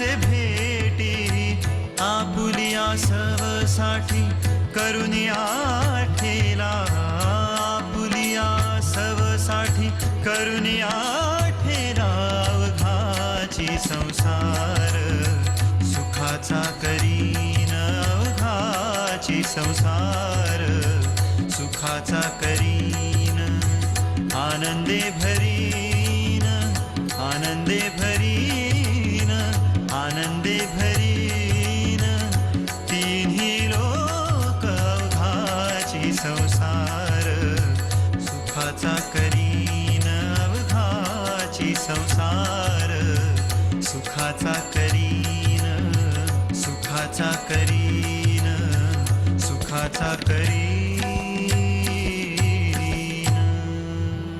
असे भेटी आपुलिया सवसाठी करुनिया ठेला आपुलिया सवसाठी करुनिया ठेला अवघाची संसार सुखाचा करीन अवघाची संसार सुखाचा करीन आनंदे भरीन आनंदे भरीन आनंदे भरीन तिन्ही लोक अवघाची संसार सुखाचा करीन अवघाची संसार सुखाचा करीन सुखाचा करीन सुखाचा करीन